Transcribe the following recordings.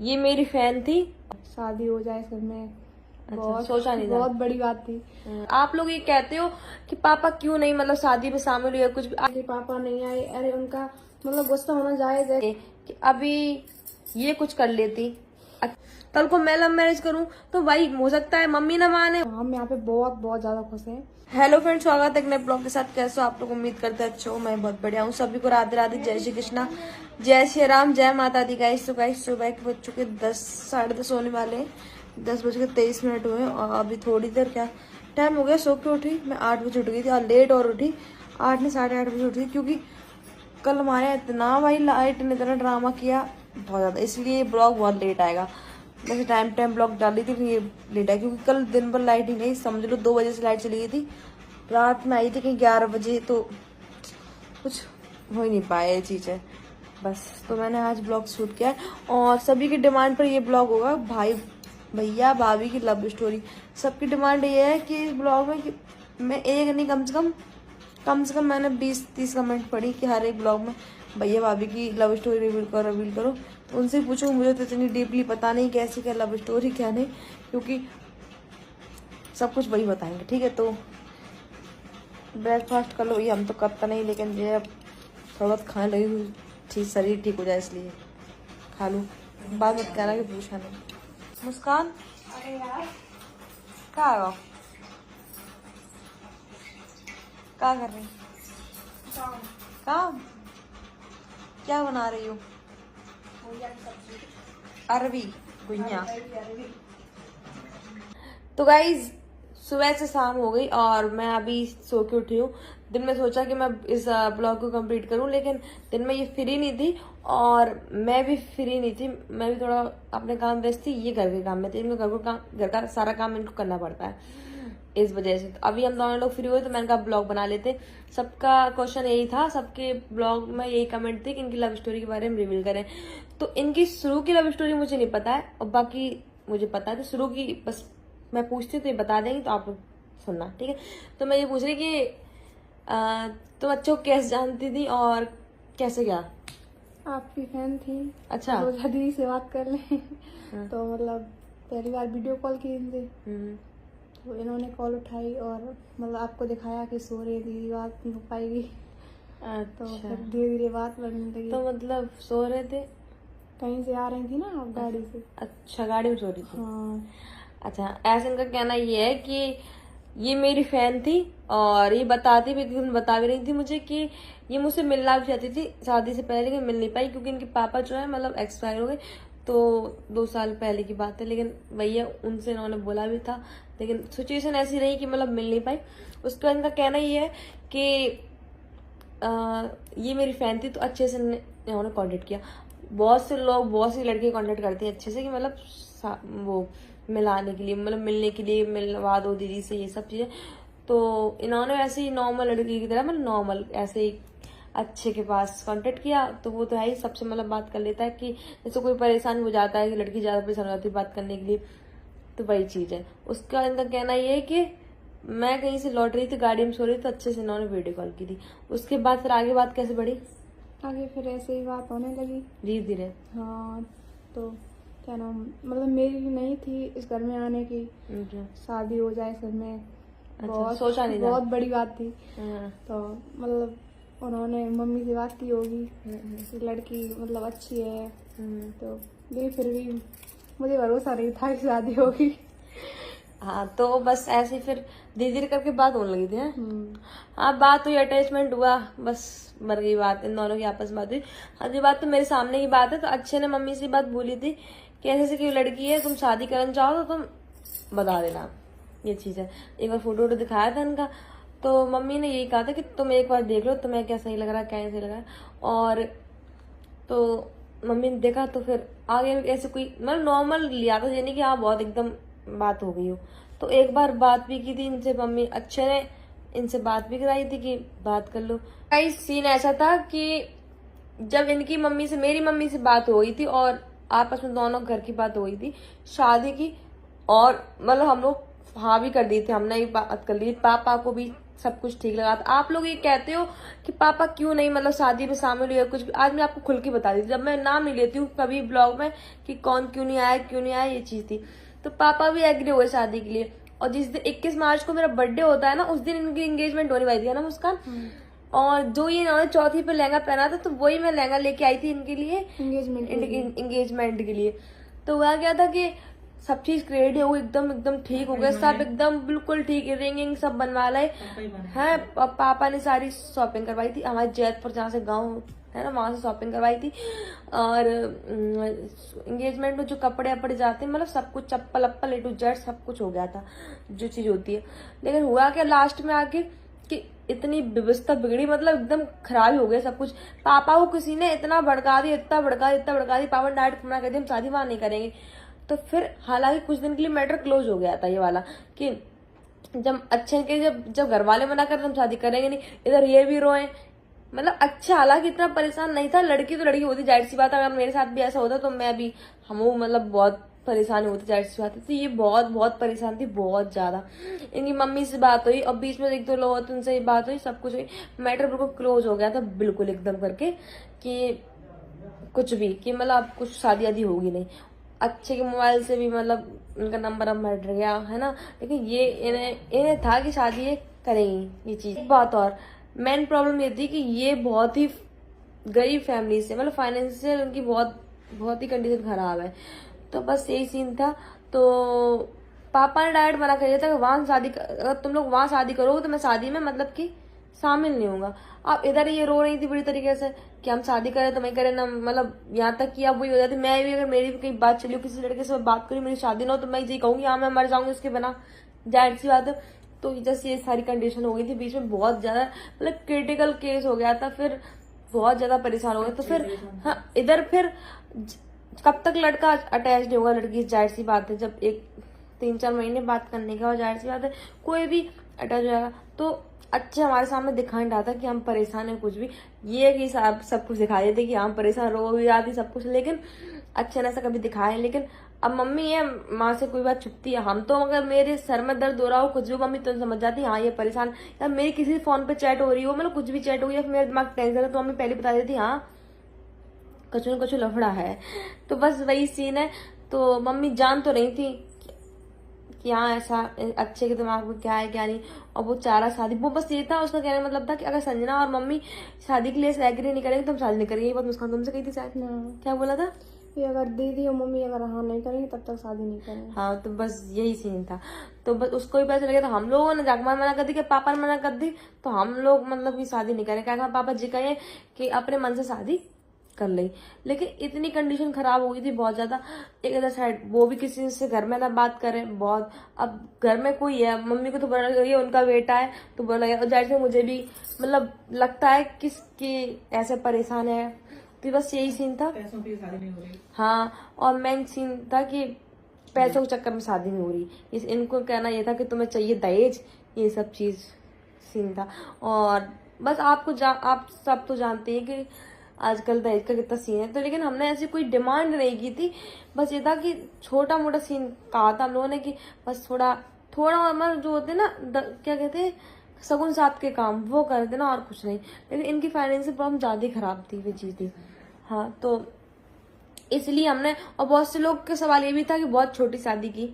ये मेरी फैन थी। शादी हो जाए सब में। अच्छा, सोचा नहीं था। बहुत बड़ी बात थी। आप लोग ये कहते हो कि पापा क्यों नहीं मतलब शादी में शामिल हुए कुछ भी, आगे पापा नहीं आए, अरे उनका मतलब गुस्सा होना जायज है कि अभी ये कुछ कर लेती, कल को मैं लव मैरिज करूं तो भाई हो सकता है मम्मी ना माने। हम यहाँ पे बहुत बहुत ज्यादा खुश हैं। हेलो फ्रेंड्स, स्वागत है एक नए ब्लॉग के साथ। कैसे हो आप लोग? उम्मीद करते हैं अच्छे हो। मैं बहुत बढ़िया हूँ। सभी को राधे राधे, जय श्री कृष्णा, जय श्री राम, जय माता दी। गाइस तो गाइस सुबह के बज चुके 10, 10:30 होने वाले हैं। 10:23 हुए और अभी थोड़ी देर क्या टाइम हो गया सो के उठी। मैं 8 बजे उठ गई थी और लेट और उठी, 8 नहीं 8:30 बजे उठी, क्योंकि कल हमारे यहाँ इतना भाई लाइट ने इतना ड्रामा किया बहुत ज्यादा, इसलिए ब्लॉग बहुत लेट आएगा। वैसे टाइम ब्लॉग डाली थी, ये लेट है क्योंकि कल दिन भर लाइट ही नहीं, समझ लो 2 बजे से लाइट चली गई थी। रात में आई थी कहीं 11 बजे, तो कुछ हो ही नहीं पाया ये चीज़ें बस। तो मैंने आज ब्लॉग शूट किया और सभी की डिमांड पर ये ब्लॉग होगा। भाई भैया भाभी की लव स्टोरी, सबकी डिमांड ये है कि इस ब्लॉग में कि मैं एक नहीं कम से कम मैंने 20-30 कमेंट पढ़ी कि हर एक ब्लॉग में भैया भाभी की लव स्टोरी रिवील करो। तो उनसे पूछूं, मुझे तो इतनी डीपली पता नहीं कैसी क्या लव स्टोरी क्या नहीं, क्योंकि सब कुछ वही बताएंगे। ठीक है, तो ब्रेकफास्ट कर लो। ये हम तो करता नहीं, लेकिन ये अब थोड़ा बहुत खाने लगी हुई, ठीक शरीर ठीक हो जाए इसलिए खा लूँ। बाद में कहना कि पूछा नहीं। मुस्कान, अरे यार क्या है वो? क्या कर रही? काम क्या बना रही हो? अरबी गुइया। तो गाइज सुबह से शाम हो गई और मैं अभी सो के उठी हूँ। दिन में सोचा कि मैं इस ब्लॉग को कंप्लीट करूँ, लेकिन दिन में ये फ्री नहीं थी और मैं भी फ्री नहीं थी। मैं भी थोड़ा अपने काम व्यस्त थी, ये घर के काम में थी। इनको घर का सारा काम इनको करना पड़ता है, इस वजह से। तो अभी हम दोनों लोग फ्री हुए तो मैंने कहा ब्लॉग बना लेते। सबका क्वेश्चन यही था, सबके ब्लॉग में यही कमेंट थे कि इनकी लव स्टोरी के बारे में रिवील करें। तो इनकी शुरू की लव स्टोरी मुझे नहीं पता है और बाकी मुझे पता है, तो शुरू की बस मैं पूछती हूँ तो ये बता देंगी, तो आप लोग सुनना, ठीक है। तो मैं ये पूछ रही कि तुम अच्छों को कैसे जानती थी और कैसे क्या? आपकी फैन थी। अच्छा, रोजा दीदी से बात कर लें तो मतलब पहली बार वीडियो कॉल की इनसे, तो इन्होंने कॉल उठाई और मतलब आपको दिखाया कि सो रही दीदी, बात नहीं हो पाएगी। तो अच्छा। फिर धीरे धीरे बात बनने लगी। तो मतलब सो रहे थे? कहीं से आ रही थी ना आप गाड़ी से। अच्छा, गाड़ी में सो रही थी। हाँ। अच्छा, ऐसे इनका कहना ये है कि ये मेरी फैन थी और ये बताती भी, बता भी रही थी मुझे कि ये मुझसे मिलना भी चाहती थी शादी से पहले, लेकिन मिल नहीं पाई क्योंकि इनके पापा जो है मतलब एक्सपायर हो गए। तो 2 साल पहले की बात है, लेकिन भैया उनसे इन्होंने बोला भी था, लेकिन सिचुएशन ऐसी रही कि मतलब मिल नहीं पाई। उसके बाद इनका कहना ये है कि ये मेरी फैन थी, तो अच्छे से इन्होंने कॉन्टेक्ट किया। बहुत से लोग, बहुत सी लड़के कॉन्टेक्ट करते हैं अच्छे से कि मतलब वो मिलाने के लिए, मतलब मिलने के लिए, मिलवा दो दीदी से, ये सब चीजें। तो इन्होंने वैसे ही नॉर्मल लड़की की तरह, मतलब नॉर्मल ऐसे ही अच्छे के पास कांटेक्ट किया। तो वो तो है ही, सबसे मतलब बात कर लेता है कि जैसे कोई परेशान हो जाता है कि लड़की ज्यादा परेशान हो जाती है बात करने के लिए, तो वही चीज है। उसका इनका कहना ये है कि मैं कहीं से लौट रही थी, गाड़ी में सो रही थी, तो अच्छे से इन्होंने वीडियो कॉल की थी। उसके बाद फिर आगे बात कैसे बढ़ी? आगे फिर ऐसे ही बात होने लगी धीरे धीरे। हाँ। तो क्या नाम, मतलब मेरी नहीं थी इस घर में आने की, शादी हो जाए सब में। अच्छा, सोचा नहीं था। बहुत बड़ी बात थी। हाँ। तो मतलब उन्होंने मम्मी से बात की होगी कि लड़की मतलब अच्छी है, तो ये फिर भी मुझे भरोसा नहीं था कि शादी होगी। हाँ, तो बस ऐसे ही फिर धीरे धीरे करके बात होने लगी थी। हाँ, बात हुई, अटैचमेंट हुआ, बस मर गई बात। इन दोनों की आपस में बात हुई। हाँ, ये बात तो मेरे सामने की बात है। तो अच्छे ने मम्मी से बात बोली थी कि ऐसे की लड़की है, तुम शादी करना चाहो तो तुम बता देना, ये चीज है। एक बार फोटो दिखाया था इनका, तो मम्मी ने यही कहा था कि तुम एक बार देख लो, तुम्हें क्या सही लग रहा है, क्या नहीं सही लग रहा है। और तो मम्मी ने देखा, तो फिर आगे ऐसे कोई मतलब नॉर्मल लिया था, यानी कि हाँ बहुत एकदम बात हो गई हो। तो एक बार बात भी की थी इनसे, मम्मी अच्छे ने इनसे बात भी कराई थी कि बात कर लो। कई सीन ऐसा था कि जब इनकी मम्मी से मेरी मम्मी से बात हो गई थी और आपस में दोनों घर की बात हो गई थी शादी की, और मतलब हम लोग हाँ भी कर दी थी, हमने ही बात कर ली, पापा को भी सब कुछ ठीक लगा था। आप लोग ये कहते हो कि पापा क्यों नहीं मतलब शादी में शामिल हुए कुछ भी, आज मैं आपको खुल के बता दी थी, जब मैं नाम नहीं लेती हूँ कभी ब्लॉग में कि कौन क्यों नहीं आया, ये चीज थी। तो पापा भी एग्री हुए शादी के लिए, और जिस दिन 21 मार्च को मेरा बर्थडे होता है ना, उस दिन इनकी एंगेजमेंट होने वाली थी ना मुस्कान। और जो ये इन्होंने चौथी पे लहंगा पहना था, तो वही मैं लहंगा लेके आई थी इनके लिए एंगेजमेंट के लिए। तो हुआ क्या था कि सब चीज रेडी हो गई, एकदम ठीक हो गया, सब एकदम बिल्कुल ठीक, रिंग सब बनवा लाए है। पापा ने सारी शॉपिंग करवाई थी हमारे जैतपुर, जहाँ से गाँव है ना, वहां से शॉपिंग करवाई थी। और एंगेजमेंट में जो कपड़े वपड़े जाते हैं, मतलब सब कुछ, चप्पल अप्पल A to Z सब कुछ हो गया था जो चीज होती है। लेकिन हुआ क्या लास्ट में आके कि इतनी व्यवस्था बिगड़ी, मतलब एकदम खराब हो गया सब कुछ। पापा को किसी ने इतना भड़का दिया, इतना भड़का दिया, पापा ने डायरेक्ट मना कर दिया हम शादी वहां नहीं करेंगे। तो फिर हालांकि कुछ दिन के लिए मैटर क्लोज हो गया था ये वाला, कि जब अच्छे के जब घर वाले मना कर हम शादी करेंगे नहीं, इधर ये भी रोए, मतलब अच्छा। हालांकि इतना परेशान नहीं था, लड़की तो लड़की होती, जाहिर सी बात है, अगर मेरे साथ भी ऐसा होता तो मैं भी मतलब बहुत परेशान होती, जाहिर सी बात है। तो ये बहुत परेशान थी, बहुत ज्यादा। इनकी मम्मी से बात हुई और बीच में 1-2 लोग होते उनसे बात हुई, सब कुछ हुई, मैटर बिल्कुल क्लोज हो गया था, बिल्कुल एकदम करके कि कुछ भी, कि मतलब कुछ शादी आदि होगी नहीं। अच्छे के मोबाइल से भी मतलब उनका नंबर अब हट गया है ना, लेकिन ये इन्हें था कि शादी ये करेंगी ये चीज। बात और मेन प्रॉब्लम ये थी कि ये बहुत ही गरीब फैमिली से, मतलब फाइनेंशियल उनकी बहुत ही कंडीशन खराब है। तो बस यही सीन था। तो पापा ने डायरेक्ट मना कर दिया था कि वहां शादी, अगर तुम लोग वहां शादी करोगे तो मैं शादी में मतलब कि शामिल नहीं होगा। अब इधर ये रो रही थी बुरी तरीके से कि हम शादी करें तो मैं करें ना, मतलब यहाँ तक कि अब वही हो जाती। मैं भी, अगर मेरी भी कहीं बात चली, किसी लड़के से बात करी, मेरी शादी ना हो, तो मैं यही कहूंगी हाँ मैं मर जाऊंगी उसके बिना, जाहिर सी बात है। तो जैसे ये सारी कंडीशन हो गई थी, बीच में बहुत ज्यादा मतलब क्रिटिकल केस हो गया था, फिर बहुत ज्यादा परेशान हो गए। तो फिर हाँ, इधर फिर कब तक लड़का अटैच नहीं होगा लड़की, जाहिर सी बात है। जब 3-4 महीने बात करने के बाद जाहिर सी बात है कोई भी अटैच हो जाएगा। तो अच्छा हमारे सामने दिखा नहीं रहा था कि हम परेशान है कुछ भी, ये कि सब कुछ दिखा देते कि हम परेशान, रो भी जाती सब कुछ, लेकिन अच्छा ना ऐसा कभी दिखाए। लेकिन अब मम्मी है, माँ से कोई बात छुपती है, हम तो अगर मेरे सर में दर्द हो रहा हो कुछ भी, मम्मी तो समझ जाती है हाँ ये परेशान, या मेरी किसी फोन पे चैट हो रही हो, मतलब कुछ भी चैट हो गई, या फिर मेरे दिमाग टेंशन है, तो मम्मी पहले बता देती हाँ कुछ न कुछ लफड़ा है। तो बस वही सीन है। तो मम्मी जान तो रही थी कि हाँ ऐसा अच्छे के दिमाग में क्या है क्या नहीं, और वो चाह रहा शादी, वो बस ये था उसका कहने का मतलब था कि अगर संजना और मम्मी शादी के लिए एग्री नहीं करेंगे तो हम शादी नहीं करेंगे। ये बात मुस्कान तुमसे कही थी शायद, क्या बोला था कि अगर दीदी और मम्मी अगर हाँ नहीं करेंगे तब तक शादी नहीं करेंगे। हाँ, तो बस यही सीन था। तो बस उसको भी पता चल गया था, हम लोगों ने जाकर मना कर दी कि पापा ने मना कर दी, तो हम लोग मतलब की शादी नहीं करेंगे। क्या पापा जी कहे कि अपने मन से शादी कर ली। लेकिन इतनी कंडीशन खराब हो गई थी बहुत ज्यादा। एक अदर साइड वो भी किसी से घर में ना बात करे बहुत, अब घर में कोई है, मम्मी को तो बुरा लग रही है, उनका बेटा है तो बुरा लगे, और जाहिर से मुझे भी मतलब लगता है किसकी ऐसे परेशान है। तो बस यही सीन था, पैसों की शादी नहीं हो रही। हाँ, और मेन सीन था कि पैसों के चक्कर में शादी नहीं हो रही। इनको कहना ये था कि तुम्हें चाहिए दहेज, ये सब चीज सीन था। और बस आप सब तो जानते हैं कि आजकल दहेज का कितना सीन है। तो लेकिन हमने ऐसी कोई डिमांड नहीं की थी, बस ये था कि छोटा मोटा सीन कहा था हम लोगों ने कि बस थोड़ा हमारे जो होते ना क्या कहते हैं सगुन साथ के काम वो कर देना, और कुछ नहीं। लेकिन इनकी फाइनेंशियल प्रॉब्लम ज्यादा खराब थी, वो चीज थी। हाँ, तो इसलिए हमने, और बहुत से लोग का सवाल ये भी था कि बहुत छोटी शादी की,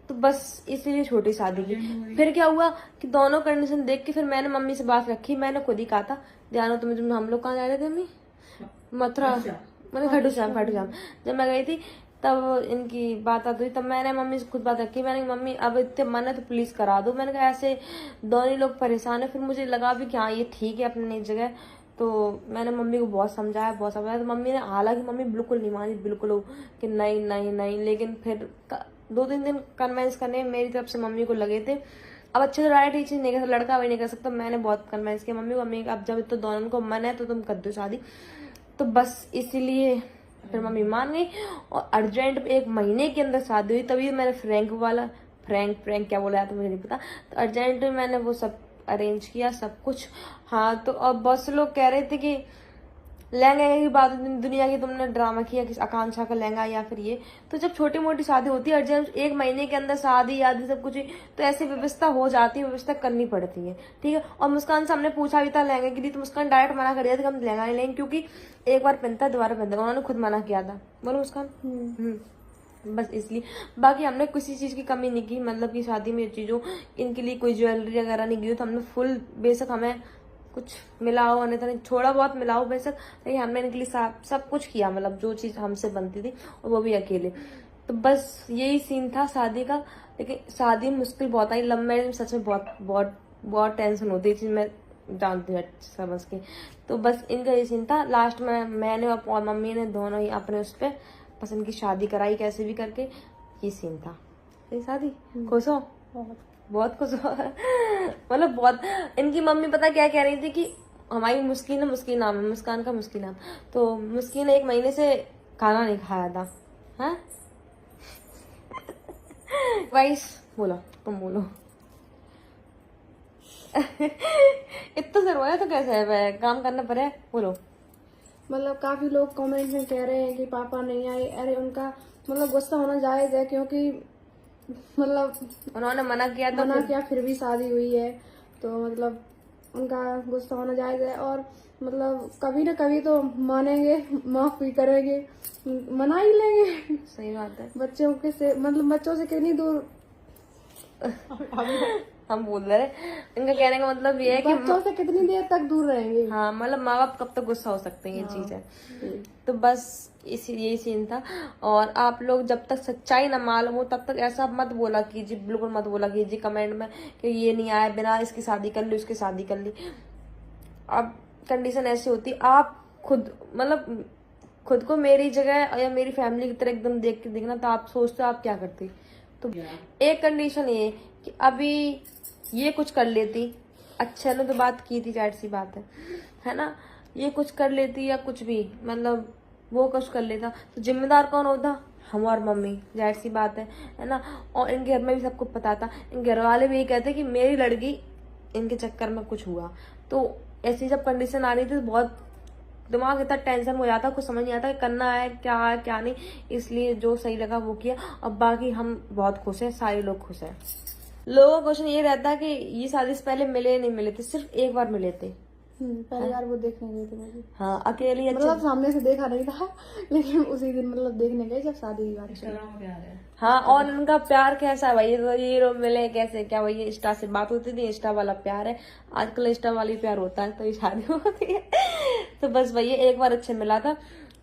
तो बस इसीलिए छोटी शादी की। फिर क्या हुआ कि दोनों कंडीशन देख के फिर मैंने मम्मी से बात रखी। मैंने खुद ही कहा था, ध्यान हो तुम्हें, हम लोग कहाँ जा रहे थे मम्मी, मथुरा, मतलब खाटू श्याम। जब मैं गई थी तब इनकी बात हुई, तब मैंने मम्मी से खुद बात रखी। मैंने मम्मी अब इतने मन है तो प्लीज करा दो। मैंने कहा ऐसे दोनों लोग परेशान है। फिर मुझे लगा भी कि हाँ ये ठीक है अपनी जगह। तो मैंने मम्मी को बहुत समझाया तो मम्मी ने, हालांकि मम्मी बिल्कुल नहीं मानी, बिल्कुल कि नहीं नहीं नहीं। लेकिन फिर 2-3 दिन कन्वेंस करने मेरी तरफ से मम्मी को लगे थे। अब अच्छे तो डायरेक्ट ये चीज नहीं कर सकता, लड़का भी नहीं कर सकता। मैंने बहुत कन्वेंस किया मम्मी को, मम्मी अब जब तो दोनों को मन है तो तुम कर दो शादी। तो बस इसीलिए फिर मम्मी मान गई, और अर्जेंट 1 महीने के अंदर शादी हुई। तभी मैंने फ्रैंक क्या बोला तो मुझे नहीं पता। तो अर्जेंट में मैंने वो सब अरेंज किया सब कुछ। हाँ, तो अब बहुत से लोग कह रहे थे कि लहंगे की बात दुनिया की तुमने ड्रामा किया कि आकांक्षा का लहंगा या फिर ये, तो जब छोटी मोटी शादी होती है, जब 1 महीने के अंदर शादी आदि सब कुछ, तो ऐसी व्यवस्था हो जाती है, व्यवस्था करनी पड़ती है, ठीक है। और मुस्कान से हमने पूछा भी था लहंगे के लिए, तो मुस्कान डायरेक्ट मना कर दिया था कि हम लहंगा नहीं लेंगे, क्योंकि एक बार पहनता है दोबारा पहनता है, उन्होंने खुद मना किया था। बोलो मुस्कान। बस इसलिए, बाकी हमने किसी चीज की कमी नहीं की, मतलब कि शादी में चीजों इनके लिए कोई ज्वेलरी वगैरह नहीं की, तो हमने फुल, बेशक हमें कुछ मिला हो नहीं, तो थोड़ा बहुत मिला हो बेशक, लेकिन हमने इनके लिए सब कुछ किया, मतलब जो चीज हमसे बनती थी, और वो भी अकेले। तो बस यही सीन था शादी का। लेकिन शादी मुश्किल बहुत आई, लव मैरिज में सच में बहुत बहुत बहुत टेंशन होती थी, मैं जानती हूँ समझ के। तो बस इनका ये सीन था। लास्ट में मैंने और मम्मी ने दोनों ही अपने उस पर बस इनकी शादी कराई कैसे भी करके, ये सीन था। ये शादी खुश हो? बहुत खुश हो। मतलब बहुत। इनकी मम्मी पता क्या कह रही थी कि हमारी मुस्किन है, मुस्किन नाम है, मुस्कान का मुस्किन नाम, तो मुस्किन ने 1 महीने से खाना नहीं खाया था। हाँ वाइस बोलो, तुम बोलो। इतना सरवाया तो कैसे है, काम करना पड़े। बोलो। मतलब काफी लोग कमेंट में कह रहे हैं कि पापा नहीं आए। अरे उनका मतलब गुस्सा होना जायज है, क्योंकि मतलब उन्होंने मना किया, तो मना किया फिर भी शादी हुई है, तो मतलब उनका गुस्सा होना जायज है। और मतलब कभी ना कभी तो मानेंगे, माफ भी करेंगे, मना ही लेंगे। सही बात है। बच्चों के से मतलब बच्चों से कितनी दूर हम बोल रहे हैं, इनका कहने का मतलब ये है कि बच्चों से कितनी देर तक दूर रहेंगे। हाँ, मतलब माँ बाप कब तक गुस्सा हो सकते हैं, ये चीज है। तो बस यही सीन था। और आप लोग जब तक सच्चाई न मालूम हो तब तक ऐसा मत बोला कीजिए, बिल्कुल मत बोला कीजिए कमेंट में कि ये नहीं आया, बिना इसकी शादी कर ली, उसकी शादी कर ली। अब कंडीशन ऐसी होती, आप खुद मतलब खुद को मेरी जगह या मेरी फैमिली की तरह एकदम देख के देखना, तो आप सोचते आप क्या करती। तो एक कंडीशन ये कि अभी ये कुछ कर लेती, अच्छा ने तो बात की थी, जाहिर सी बात है ना, ये कुछ कर लेती या कुछ भी, मतलब वो कुछ कर लेता, तो जिम्मेदार कौन होता? हम और मम्मी, जाहिर सी बात है ना। और इनके घर में भी सबको पता था, इन घर वाले भी ये कहते कि मेरी लड़की इनके चक्कर में कुछ हुआ। तो ऐसी जब कंडीशन आ रही थी, तो बहुत दिमाग इतना टेंशन हो जाता, कुछ समझ नहीं आता करना है क्या नहीं। इसलिए जो सही लगा वो किया। अब बाकी हम बहुत खुश हैं, सारे लोग खुश हैं। लोगों का क्वेश्चन ये रहता है कि ये शादी से पहले मिले नहीं मिले थे, सिर्फ एक बार मिले थे। पहली बार वो देखने गए थे मुझे। हाँ, अकेली। अच्छा, मतलब सामने से देखा नहीं था, लेकिन उसी दिन मतलब देखने गए जब शादी की बात थी। हाँ, और उनका प्यार कैसा है भाई, तो ये लोग मिले कैसे, क्या वही इंस्टा से बात होती थी, इंस्टा वाला प्यार है आजकल, इंस्टा वाली प्यार होता है, तो ये शादी होती है। तो बस भैया एक बार अच्छे मिला था,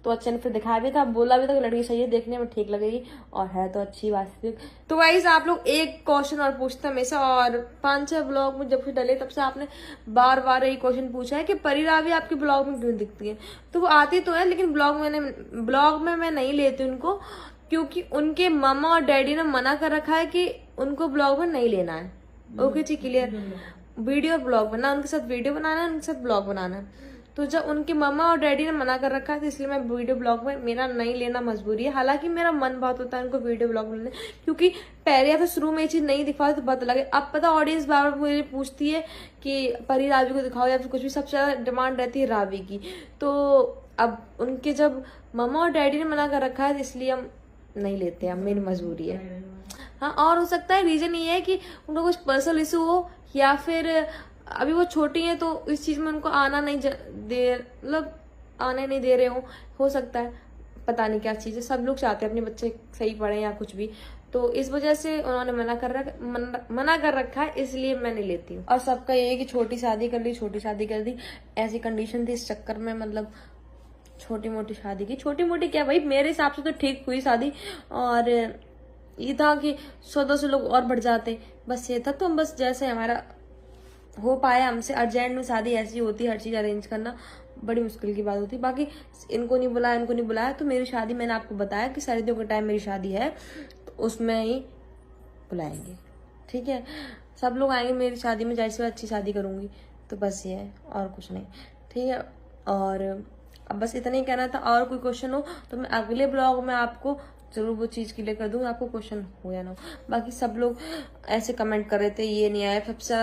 तो अच्छे ने फिर दिखाया भी था, बोला भी था कि लड़की सही है, देखने में ठीक लगेगी, और है तो अच्छी बात। तो गाइस आप लोग एक क्वेश्चन और पूछते हमेशा, और 5-6 ब्लॉग में जब से डले तब से आपने बार बार यही क्वेश्चन पूछा है कि परी रावी आपके ब्लॉग में क्यों दिखती है। तो वो आती तो है, लेकिन ब्लॉग में मैं नहीं लेती उनको, क्योंकि उनके मामा और डैडी ने मना कर रखा है कि उनको ब्लॉग में नहीं लेना है। ओके जी, क्लियर। वीडियो और ब्लॉग बनना, उनके साथ वीडियो बनाना है, उनके साथ ब्लॉग बनाना है। तो जब उनके मामा और डैडी ने मना कर रखा है, तो इसलिए मैं वीडियो ब्लॉग में मेरा नहीं लेना मजबूरी है। हालांकि मेरा मन बहुत होता है उनको वीडियो ब्लॉग में लेने, क्योंकि पहले या फिर शुरू में ये चीज नहीं दिखा तो पता लगे। अब पता ऑडियंस बार बार मुझे पूछती है कि परी रावी को दिखाओ या फिर कुछ भी, सबसे ज्यादा डिमांड रहती है रावी की। तो अब उनके जब मामा और डैडी ने मना कर रखा है, तो इसलिए हम नहीं लेते हैं, मेरी मजबूरी है। हाँ, और हो सकता है रीजन ये है कि उनको कुछ पर्सनल इशू हो, या फिर अभी वो छोटी है तो इस चीज में उनको आना नहीं दे, मतलब आने नहीं दे रहे हो सकता है, पता नहीं क्या चीज है। सब लोग चाहते हैं अपने बच्चे सही पढ़े या कुछ भी, तो इस वजह से उन्होंने मना कर रखा है, इसलिए मैं नहीं लेती हूँ। और सबका ये है कि छोटी शादी कर ली, छोटी शादी कर दी, ऐसी कंडीशन थी, इस चक्कर में मतलब छोटी मोटी शादी की। छोटी मोटी क्या भाई, मेरे हिसाब से तो ठीक हुई शादी। और ये था कि 100-200 लोग और बढ़ जाते, बस ये था। तो हम बस जैसे हमारा हो पाया हमसे, अर्जेंट में शादी ऐसी होती है, हर चीज अरेंज करना बड़ी मुश्किल की बात होती है। बाकी इनको नहीं बुलाया, तो मेरी शादी मैंने आपको बताया कि सर्दियों के टाइम मेरी शादी है, तो उसमें ही बुलाएंगे, ठीक है। सब लोग आएंगे मेरी शादी में, जैसे अच्छी शादी करूंगी, तो बस ये है और कुछ नहीं, ठीक है। और अब बस इतना ही कहना था। और कोई क्वेश्चन हो तो मैं अगले ब्लॉग में आपको जरूर वो चीज क्लियर कर दूंगी, आपको क्वेश्चन हो या ना हो। बाकी सब लोग ऐसे कमेंट कर रहे थे ये नहीं आया, सबसे